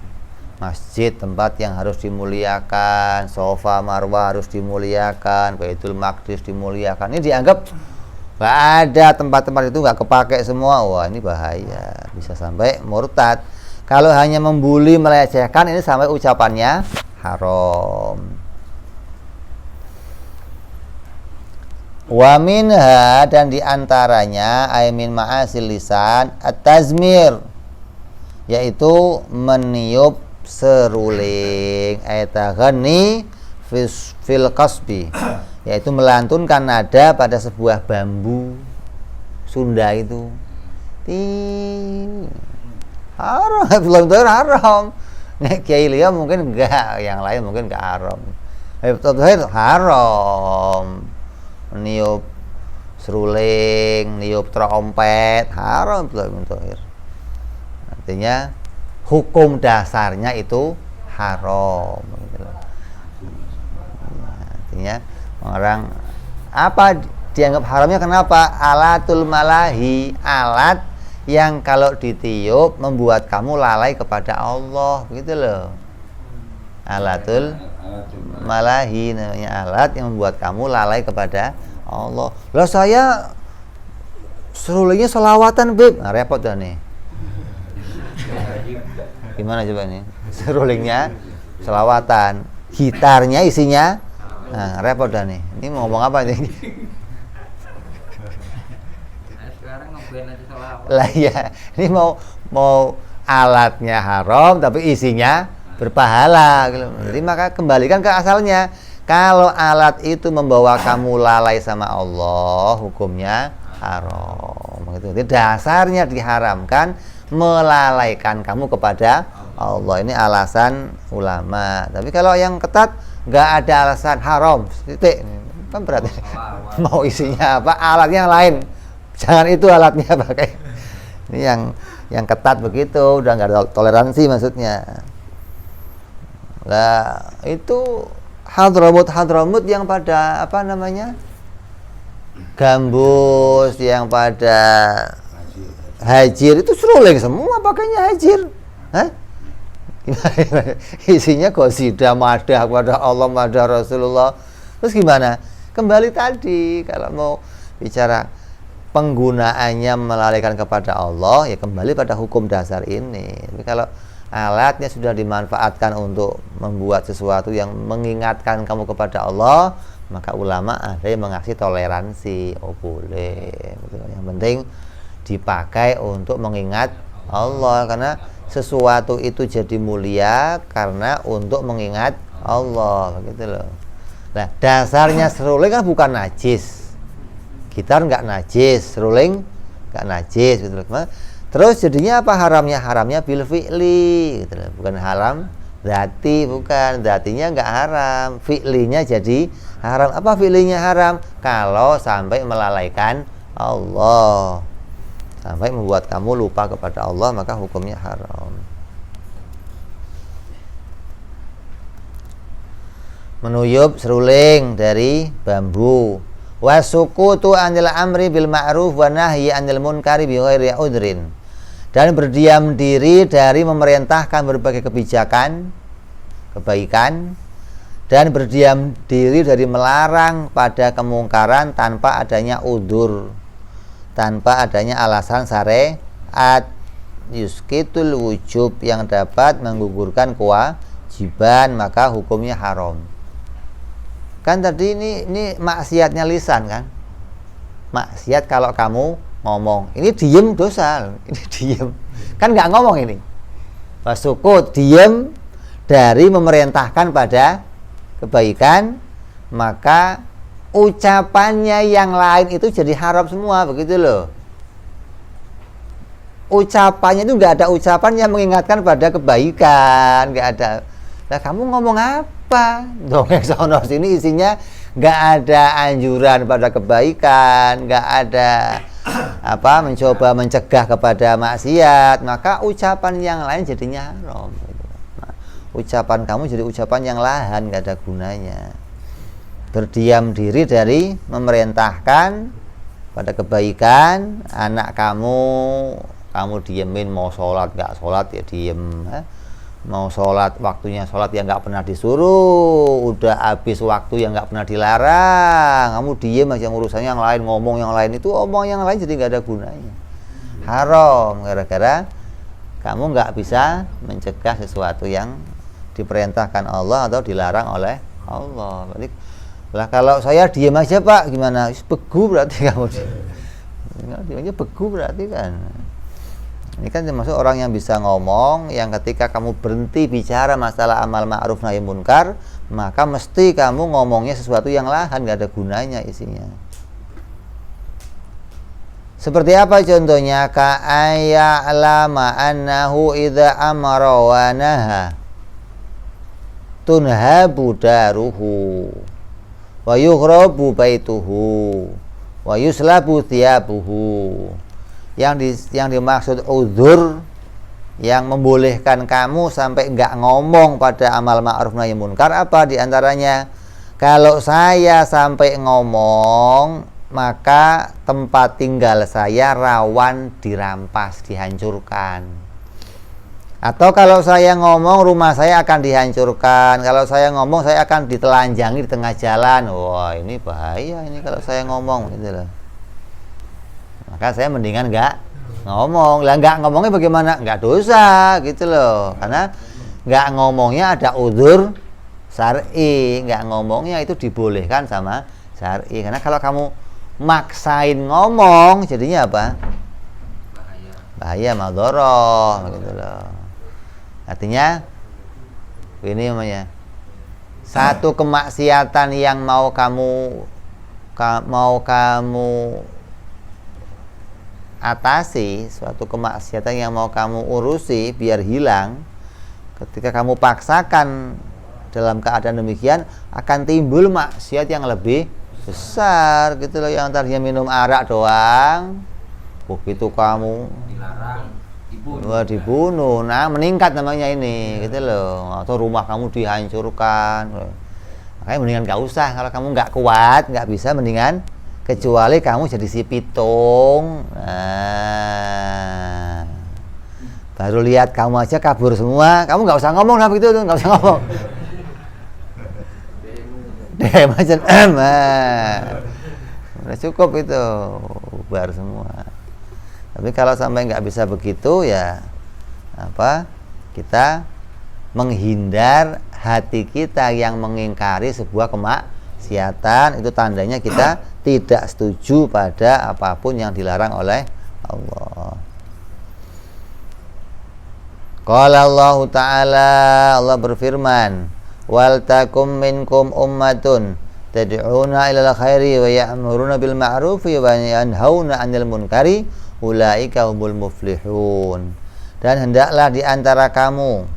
Masjid tempat yang harus dimuliakan, sofa marwah harus dimuliakan, Baitul Maqdis dimuliakan. Ini dianggap nggak ada, tempat-tempat itu nggak kepake semua. Wah, ini bahaya, bisa sampai murtad. Kalau hanya membuli, melecehkan, ini sampai ucapannya haram. Wa minha, dan diantaranya min ma'asil lisan at-tazmir, yaitu meniup seruling, ayatagani fil qasbi, yaitu melantunkan nada pada sebuah bambu. Sunda itu haram, belum tentu haram. Nek Kiai Lia mungkin enggak, yang lain mungkin enggak haram. Betul haram. Niup seruling, niup trompet, haram belum tentu. Artinya hukum dasarnya itu haram. Artinya orang apa dianggap haramnya kenapa? Alatul malahi, alat yang kalau ditiup membuat kamu lalai kepada Allah, begitu loh. Alatul malahi namanya, alat yang membuat kamu lalai kepada Allah. Lah saya serulingnya selawatan, Beb. Nah, repot dah nih. Gimana coba nih? Serulingnya selawatan, gitarnya isinya, nah, repot dah nih. Ini mau ngomong apa nih? Lah ya, ini mau alatnya haram tapi isinya berpahala. Jadi maka kembalikan ke asalnya. Kalau alat itu membawa kamu lalai sama Allah, hukumnya haram. Jadi dasarnya diharamkan melalaikan kamu kepada Allah. Ini alasan ulama. Tapi kalau yang ketat nggak ada alasan, haram, titik. Kan berarti mau isinya apa, alatnya yang lain. Jangan itu alatnya pakai. Ini yang ketat begitu, udah nggak ada toleransi maksudnya. Lah itu Hadramut yang pada apa namanya, gambus, yang pada hajir itu seruling semua pakainya hajir. Hah? Isinya qasidah madah kepada Allah, madah Rasulullah. Terus gimana? Kembali tadi, kalau mau bicara penggunaannya melalaikan kepada Allah, ya kembali pada hukum dasar ini. Tapi kalau alatnya sudah dimanfaatkan untuk membuat sesuatu yang mengingatkan kamu kepada Allah, maka ulama ada yang mengasih toleransi. Oh boleh, yang penting dipakai untuk mengingat Allah, karena sesuatu itu jadi mulia karena untuk mengingat Allah, begitu loh. Nah, dasarnya seruling kan bukan najis. Gitar nggak najis, seruling nggak najis, gitu loh. Terus jadinya apa haramnya? Haramnya bil fi'li, gitu loh. Bukan haram dzati, bukan. Dzatinya nggak haram, fi'linya jadi haram. Apa fi'linya haram? Kalau sampai melalaikan Allah, sampai membuat kamu lupa kepada Allah, maka hukumnya haram. Menuyup seruling dari bambu. Wasukutu anil amri bil ma'ruf wa nahyi anil munkari bi ghairi udrin. Dan berdiam diri dari memerintahkan berbagai kebijakan, kebaikan, dan berdiam diri dari melarang pada kemungkaran tanpa adanya udzur, tanpa adanya alasan syariat. Yuskitul wujub, yang dapat menggugurkan kewajiban, maka hukumnya haram. Kan tadi ini maksiatnya lisan kan, maksiat kalau kamu ngomong, ini diem dosa, ini diem kan nggak ngomong ini. Wasukut, diem dari memerintahkan pada kebaikan, maka ucapannya yang lain itu jadi haram semua, begitu loh. Ucapannya itu nggak ada ucapan yang mengingatkan pada kebaikan, nggak ada. Nah kamu ngomong apa? Dongeng sono sini isinya nggak ada anjuran pada kebaikan, nggak ada apa mencoba mencegah kepada maksiat, maka ucapan yang lain jadinya haram. Nah, ucapan kamu jadi ucapan yang lahan, nggak ada gunanya. Berdiam diri dari memerintahkan pada kebaikan, anak kamu diemin, mau sholat nggak sholat ya diem. Mau sholat, waktunya sholat yang nggak pernah disuruh, udah habis waktu yang nggak pernah dilarang, kamu diem aja, urusannya yang lain, ngomong yang lain, itu omong yang lain jadi nggak ada gunanya, haram, gara-gara kamu nggak bisa mencegah sesuatu yang diperintahkan Allah atau dilarang oleh Allah. Berarti Lah kalau saya diam aja Pak, gimana? Begu berarti kamu. Diamnya begu berarti kan. Ini kan termasuk orang yang bisa ngomong, yang ketika kamu berhenti bicara masalah amal ma'ruf nahi munkar, maka mesti kamu ngomongnya sesuatu yang lahan, gak ada gunanya isinya. Seperti apa contohnya? Ka'ayya'lama annahu idza amara wa naha tunhabu daruhu wa yughrabu baituhu wa yuslabu thiyabuhu. Yang dimaksud uzur yang membolehkan kamu sampai enggak ngomong pada amal ma'ruf nahi munkar apa diantaranya? Kalau saya sampai ngomong, maka tempat tinggal saya rawan dirampas, dihancurkan. Atau kalau saya ngomong, rumah saya akan dihancurkan. Kalau saya ngomong, saya akan ditelanjangi di tengah jalan. Wah, ini bahaya ini kalau saya ngomong gitu loh. Maka saya mendingan nggak ngomong. Lah nggak ngomongnya bagaimana? Nggak dosa gitu loh. Karena nggak ngomongnya ada uzur syar'i. Nggak ngomongnya itu dibolehkan sama syar'i. Karena kalau kamu maksain ngomong, jadinya apa? Bahaya, madharah gitu loh. Artinya ini namanya satu kemaksiatan yang mau kamu atasi, suatu kemaksiatan yang mau kamu urusi biar hilang, ketika kamu paksakan dalam keadaan demikian akan timbul maksiat yang lebih besar gitu loh. Yang tadinya minum arak doang, begitu kamu dilarang, dibunuh, nah meningkat namanya ini gitu loh. Atau rumah kamu dihancurkan. Makanya mendingan gak usah. Kalau kamu gak kuat, gak bisa, mendingan kecuali kamu jadi si pitung. Nah, baru lihat kamu aja kabur semua, kamu gak usah ngomong lah begitu tuh, gak usah ngomong. Dem aja, udah cukup itu, bubar semua. Tapi kalau sampai nggak bisa begitu ya apa? Kita menghindar hati kita yang mengingkari sebuah kemaksiatan, itu tandanya kita tidak setuju pada apapun yang dilarang oleh Allah. Qala Allah Ta'ala, Allah berfirman, wal takum minkum ummatun tad'una ilal khairi wa ya'muruna bil ma'rufi wa yanhauna 'anil munkari ulaika humul muflihun. Dan hendaklah di antara kamu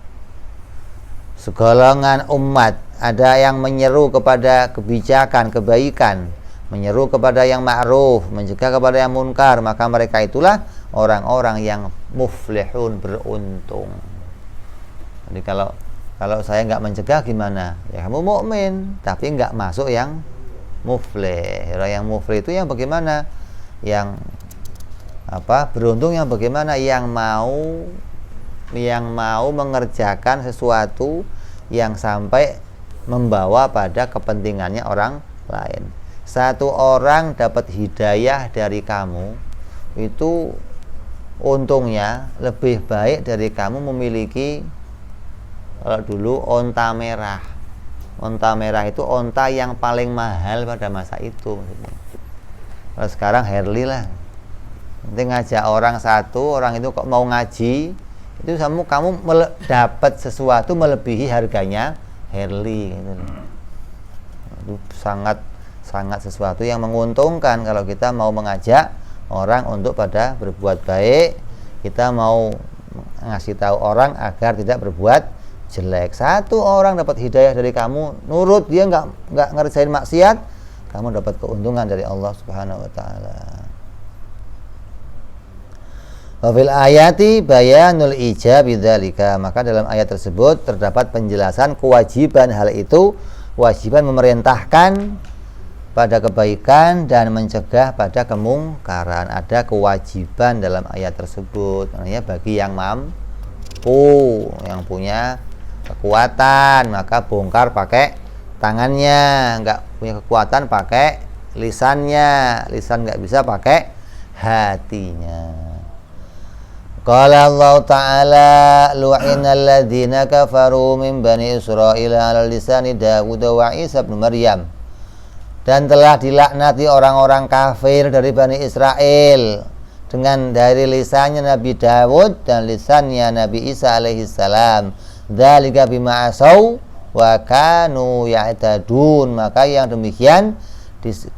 segolongan umat ada yang menyeru kepada kebijakan, kebaikan, menyeru kepada yang ma'ruf, mencegah kepada yang munkar, maka mereka itulah orang-orang yang muflihun, beruntung. Jadi kalau saya nggak mencegah gimana? Ya kamu mukmin, tapi nggak masuk yang muflih. Orang yang muflih itu yang bagaimana? Yang apa? Beruntung yang bagaimana? Yang mau mengerjakan sesuatu yang sampai membawa pada kepentingannya orang lain. Satu orang dapat hidayah dari kamu, itu untungnya lebih baik dari kamu memiliki, kalau dulu onta merah. Onta merah itu onta yang paling mahal pada masa itu. Kalau sekarang Harley lah. Nanti ngajak orang satu, orang itu kok mau ngaji, itu kamu dapat sesuatu melebihi harganya Harley gitu. Itu sangat sesuatu yang menguntungkan kalau kita mau mengajak orang untuk pada berbuat baik, kita mau ngasih tahu orang agar tidak berbuat jelek. Satu orang dapat hidayah dari kamu, nurut, dia nggak ngerjain maksiat, kamu dapat keuntungan dari Allah Subhanahu wa taala. Wa fil ayati bayanul ijabi dzalika, maka dalam ayat tersebut terdapat penjelasan kewajiban hal itu, kewajiban memerintahkan pada kebaikan dan mencegah pada kemungkaran. Ada kewajiban dalam ayat tersebut, artinya bagi yang mampu, yang punya kekuatan, maka bongkar pakai tangannya. Nggak punya kekuatan pakai lisannya, lisan nggak bisa pakai hatinya. Qala Allah Ta'ala lu'inal ladzina kafaru min bani Israila ala lisani Dawud wa Isa bin Maryam Dan telah dilaknati orang-orang kafir dari Bani Israel dengan dari lisannya Nabi Dawud dan lisannya Nabi Isa alaihissalam. Dzalika bima asau wa kanu ya'tadun. Maka yang demikian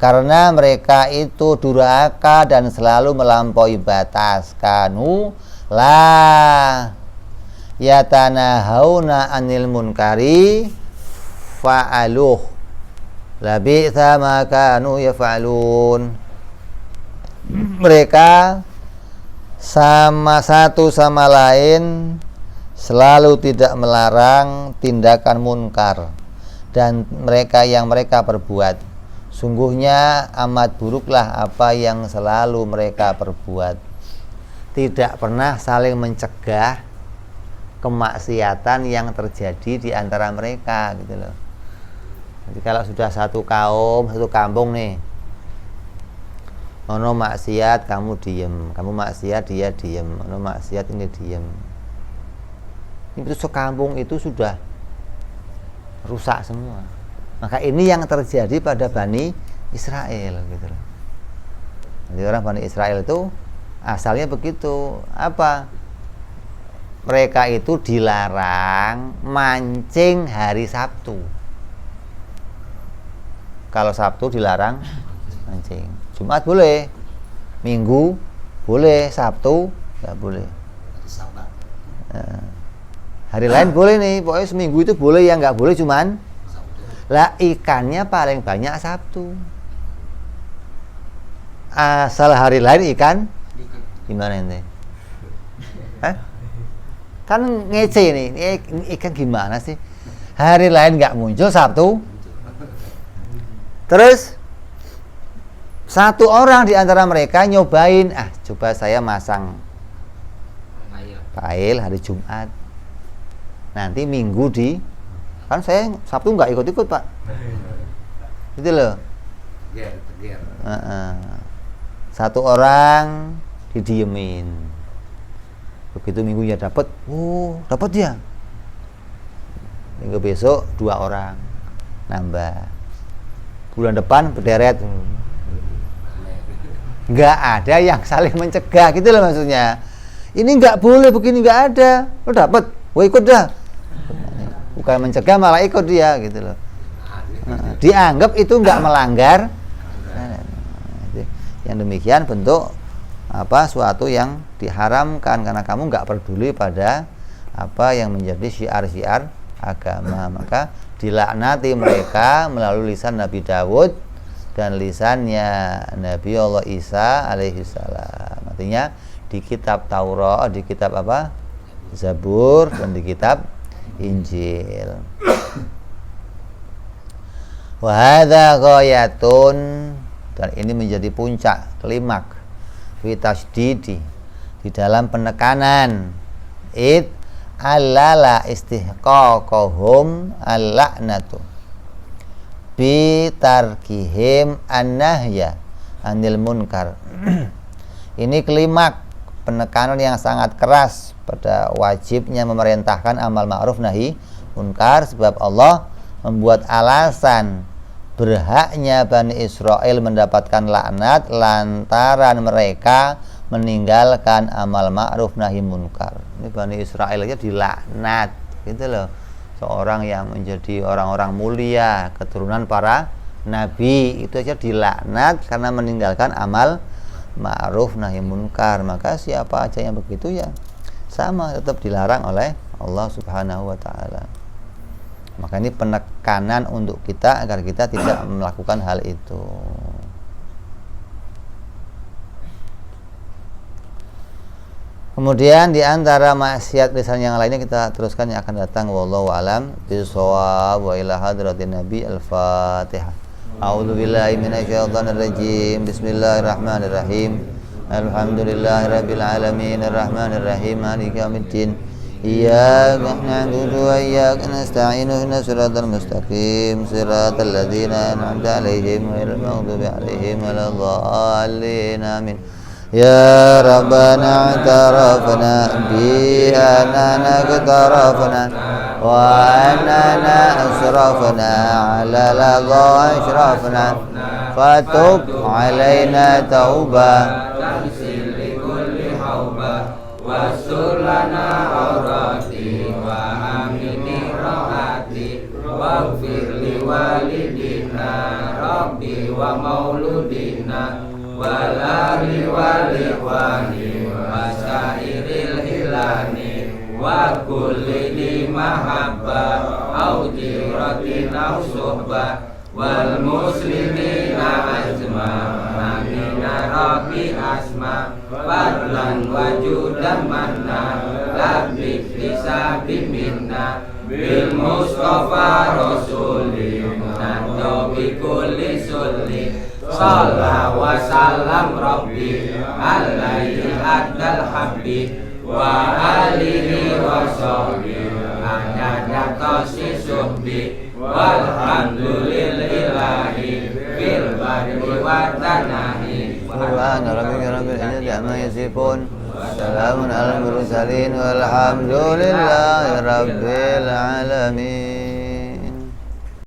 karena mereka itu durhaka dan selalu melampaui batas. Kanu la yatanahawna anil munkari fa'aluh labi'sa ma kanu yaf'alun. Mereka sama satu sama lain selalu tidak melarang tindakan munkar dan mereka yang mereka perbuat. Sungguhnya amat buruklah apa yang selalu mereka perbuat. Tidak pernah saling mencegah kemaksiatan yang terjadi di antara mereka gitu loh. Jadi kalau sudah satu kaum, satu kampung nih, ono maksiat kamu diem, kamu maksiat dia diem, ono maksiat ini diem. Itu sekampung itu sudah rusak semua. Maka ini yang terjadi pada Bani Israel gitu loh. Jadi orang Bani Israel itu asalnya begitu. Apa? Mereka itu dilarang mancing hari Sabtu. Kalau Sabtu dilarang mancing. Jumat boleh, Minggu boleh, Sabtu nggak boleh. Hari lain boleh nih, pokoknya seminggu itu boleh, yang nggak boleh cuman lah ikannya paling banyak Sabtu. Asal hari lain ikan gimana ini? Kan ngece nih, ikan gimana sih? Hari lain nggak muncul, Sabtu. Terus satu orang di antara mereka nyobain, coba saya masang pail hari Jumat. Nanti Minggu kan saya Sabtu nggak ikut-ikut Pak. Gitu loh. Satu orang didiemin. Begitu minggunya dapat, dapat dia. Minggu besok 2 orang nambah. Bulan depan berderet. Nggak ada yang saling mencegah gitu loh maksudnya. Ini nggak boleh begini, nggak ada. Lo dapat, ikut dah. Bukan mencegah malah ikut dia gitu loh. Dianggap itu nggak melanggar. Yang demikian bentuk suatu yang diharamkan karena kamu nggak peduli pada apa yang menjadi syiar-syiar agama. Maka dilaknati mereka melalui lisan Nabi Dawud dan lisannya Nabi Allah Isa alaihissalam. Artinya di kitab Taurat, di kitab Zabur dan di kitab Injil. Wa hadza ghayatun, dan ini menjadi puncak, klimak fi tasdidi, di dalam penekanan alala istihqaqahum al-la'natu bi tarkihim an-nahya anil munkar. Ini klimak penekanan yang sangat keras pada wajibnya memerintahkan amal ma'ruf nahi munkar, sebab Allah membuat alasan berhaknya Bani Israel mendapatkan laknat lantaran mereka meninggalkan amal ma'ruf nahi munkar. Ini Bani Israel aja dilaknat gitu loh. Seorang yang menjadi orang-orang mulia, keturunan para nabi, itu aja dilaknat karena meninggalkan amal ma'ruf nahi munkar. Maka siapa aja yang begitu ya sama, tetap dilarang oleh Allah Subhanahu wa taala. Maka ini penekanan untuk kita agar kita tidak melakukan hal itu. Kemudian di antara maksiat lisan yang lainnya kita teruskan yang akan datang. Wallahu alam bishawab, wa ila hadratin nabi. Al-Fatihah. A'udzu billahi minasyaitonir rajim. Bismillahirrahmanirrahim. Alhamdulillahirabbil alamin arrahmanir rahim maliki yaumiddin. Iyyaka na'budu wa iyyaka nasta'in ihdinas siratal mustaqim siratal ladzina an'amta 'alaihim ghairil maghdubi 'alaihim waladdallin. Amin. يا ربنا اعترفنا بأننا اقترفنا وأننا أسرفنا على لظى أشرفنا فتب علينا توبة تغسل لكل حوبة واستر لنا عوراتي وآمن روعاتي واغفر لوالدينا ربي ومولودنا والأهل والإخوان وسائر الهلال وكل ذي محبة أو جيرة أو صحبة والمسلمين أجمعين ربي أسمع فضلا وجودا منا لبك لساب منا بالمصطفى رسولي نندو بكل سلي صلى وسلم ربي عليه أدى الحبيب وآله وصحبه عدد توسي صحبي والحمد لله في البر والتناهي سبحان ربك رب العزة عما يصفون سلام على المرسلين والحمد لله رب العالمين.